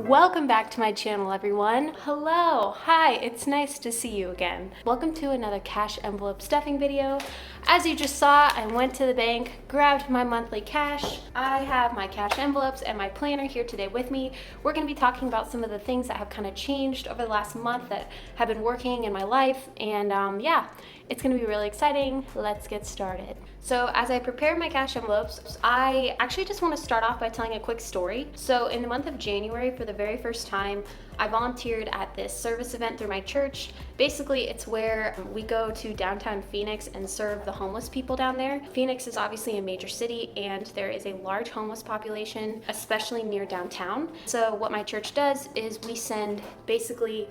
Welcome back to my channel, everyone. Hello, hi, it's nice to see you again. Welcome to another cash envelope stuffing video. As you just saw, I went to the bank, grabbed my monthly cash. I have my cash envelopes and my planner here today with me. We're gonna be talking about some of the things that have kind of changed over the last month that have been working in my life. And yeah, it's gonna be really exciting. Let's get started. So as I prepare my cash envelopes, I actually just want to start off by telling a quick story. So in the month of January, for the very first time, I volunteered at this service event through my church. Basically, it's where we go to downtown Phoenix and serve the homeless people down there. Phoenix is obviously a major city and there is a large homeless population, especially near downtown. So what my church does is we send basically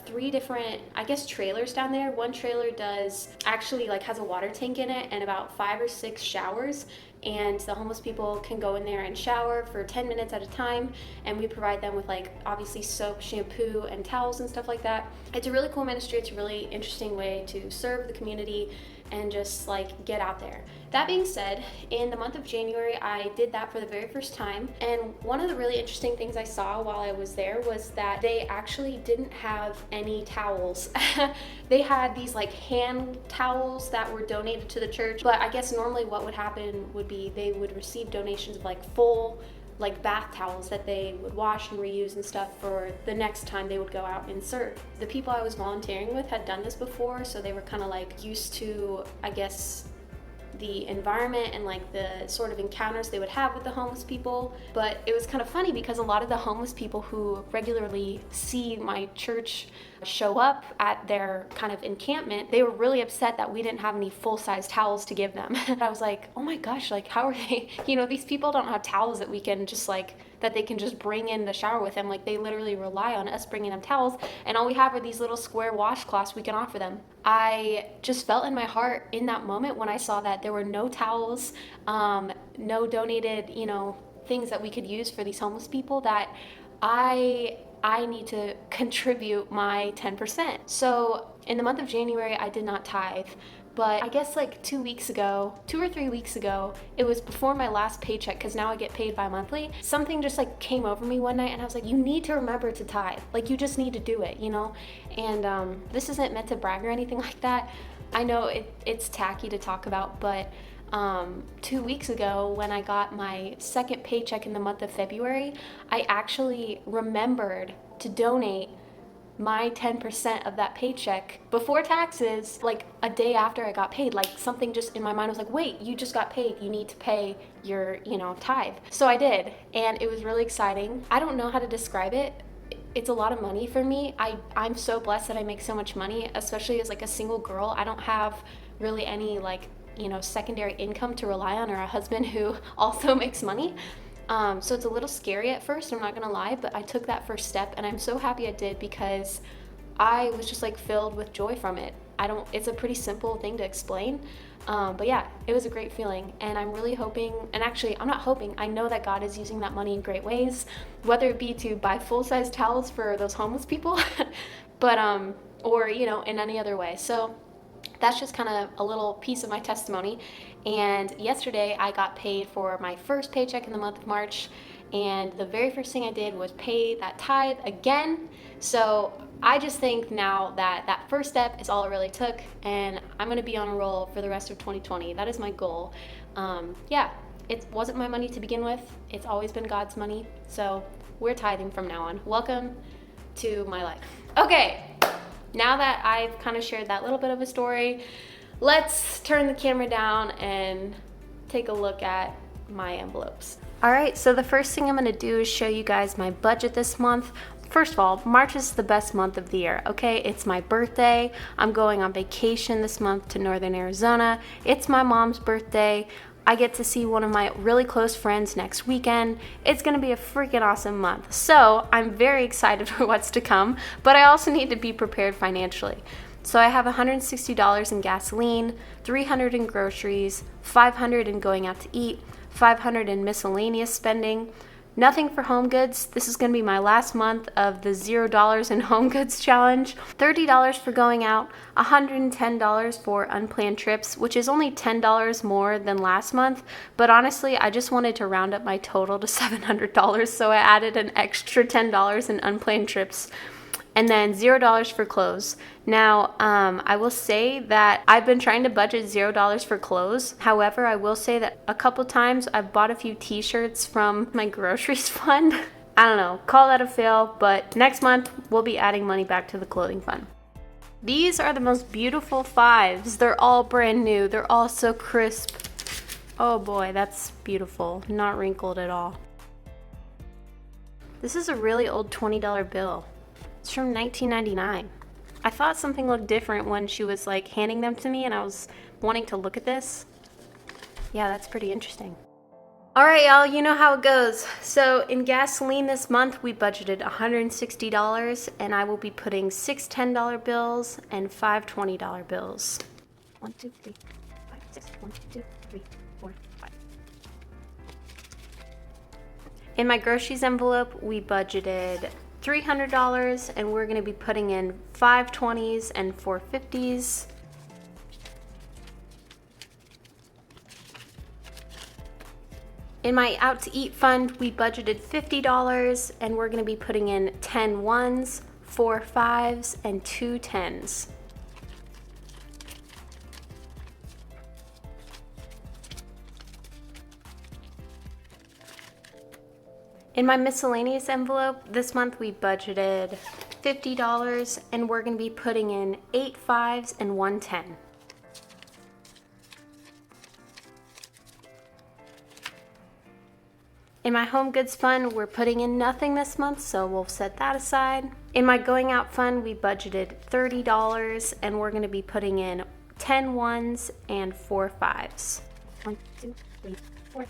three different, I guess, trailers down there. One trailer does actually has a water tank in it and about 5 or 6 showers, and the homeless people can go in there and shower for 10 minutes at a time, and we provide them with obviously soap, shampoo, and towels and stuff like that. It's a really cool ministry. It's a really interesting way to serve the community and just get out there. That being said, in the month of January, I did that for the very first time. And one of the really interesting things I saw while I was there was that they actually didn't have any towels. They had these hand towels that were donated to the church. But I guess normally what would happen would be they would receive donations of full bath towels that they would wash and reuse and stuff for the next time they would go out and serve. The people I was volunteering with had done this before, so they were kind of used to, I guess, the environment and the sort of encounters they would have with the homeless people. But it was kind of funny because a lot of the homeless people who regularly see my church show up at their kind of encampment, they were really upset that we didn't have any full-size towels to give them. I was like, oh my gosh, how are they, these people don't have towels that we can just that they can just bring in the shower with them. They literally rely on us bringing them towels, and all we have are these little square washcloths we can offer them. I just felt in my heart in that moment when I saw that there were no towels, no donated, things that we could use for these homeless people, that I need to contribute my 10%. So in the month of January, I did not tithe. But I guess 2 or 3 weeks ago, it was before my last paycheck, because now I get paid bi-monthly. Something just came over me one night and I was like, you need to remember to tithe. You just need to do it, And this isn't meant to brag or anything like that. I know it's tacky to talk about, but 2 weeks ago when I got my second paycheck in the month of February, I actually remembered to donate my 10% of that paycheck before taxes, a day after I got paid. Something just in my mind was wait, you just got paid, you need to pay your, tithe. So I did, and it was really exciting. I don't know how to describe it. It's a lot of money for me. I'm so blessed that I make so much money, especially as a single girl. I don't have really any secondary income to rely on, or a husband who also makes money. So it's a little scary at first, I'm not gonna lie, but I took that first step and I'm so happy I did, because I was just filled with joy from it. It's a pretty simple thing to explain, but yeah, it was a great feeling, and I'm really hoping, and actually I'm not hoping, I know that God is using that money in great ways, whether it be to buy full-size towels for those homeless people, but or in any other way. So that's just kind of a little piece of my testimony. And yesterday I got paid for my first paycheck in the month of March, and the very first thing I did was pay that tithe again. So I just think now that that first step is all it really took, and I'm going to be on a roll for the rest of 2020. That is my goal. Yeah, it wasn't my money to begin with. It's always been God's money. So we're tithing from now on. Welcome to my life. Okay. Now that I've kind of shared that little bit of a story, let's turn the camera down and take a look at my envelopes. All right, so the first thing I'm gonna do is show you guys my budget this month. First of all, March is the best month of the year, okay? It's my birthday. I'm going on vacation this month to Northern Arizona. It's my mom's birthday. I get to see one of my really close friends next weekend. It's gonna be a freaking awesome month. So I'm very excited for what's to come, but I also need to be prepared financially. So I have $160 in gasoline, $300 in groceries, $500 in going out to eat, $500 in miscellaneous spending, Nothing for home goods. This is going to be my last month of the $0 in home goods challenge. $30 for going out, $110 for unplanned trips, which is only $10 more than last month. But honestly, I just wanted to round up my total to $700, so I added an extra $10 in unplanned trips. And then $0 for clothes. Now, I will say that I've been trying to budget $0 for clothes. However, I will say that a couple times I've bought a few t-shirts from my groceries fund. I don't know, call that a fail, but next month we'll be adding money back to the clothing fund. These are the most beautiful fives. They're all brand new. They're all so crisp. Oh boy, that's beautiful. Not wrinkled at all. This is a really old $20 bill. It's from 1999. I thought something looked different when she was like handing them to me and I was wanting to look at this. Yeah, that's pretty interesting. All right, y'all, you know how it goes. So in gasoline this month, we budgeted $160 and I will be putting 6 $10 bills and 5 $20 bills. 1, 2, 3, 5, 6, 1, 2, 3, 4, 5. In my groceries envelope, we budgeted $300 and we're going to be putting in 5 20s and 4 50s. In my out to eat fund, we budgeted $50 and we're going to be putting in 10 ones, 4 5s, and 2 10s. In my miscellaneous envelope, this month we budgeted $50 and we're going to be putting in 8 5s and 1 10. In my home goods fund, we're putting in nothing this month, so we'll set that aside. In my going out fund, we budgeted $30 and we're going to be putting in 10 ones and 4 5s. 1, 2, 3, 4.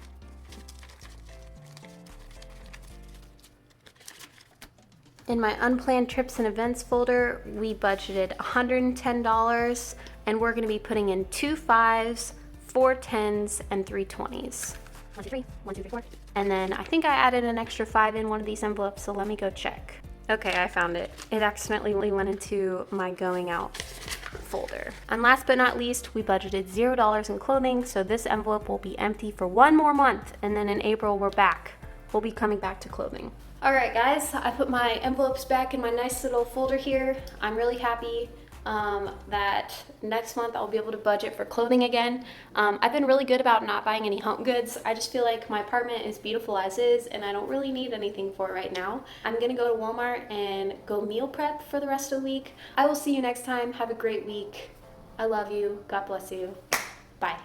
In my unplanned trips and events folder, we budgeted $110 and we're going to be putting in 2 5s, 4 10s, and 3 20s. 1, 2, 3, 1, 2, 3, 4. And then I think I added an extra 5 in one of these envelopes, so let me go check. Okay, I found it. It accidentally went into my going out folder. And last but not least, we budgeted $0 in clothing, so this envelope will be empty for 1 more month, and then in April we're back. We'll be coming back to clothing. All right, guys, I put my envelopes back in my nice little folder here. I'm really happy that next month I'll be able to budget for clothing again. I've been really good about not buying any home goods. I just feel like my apartment is beautiful as is and I don't really need anything for it right now. I'm gonna go to Walmart and go meal prep for the rest of the week. I will see you next time. Have a great week. I love you. God bless you. Bye.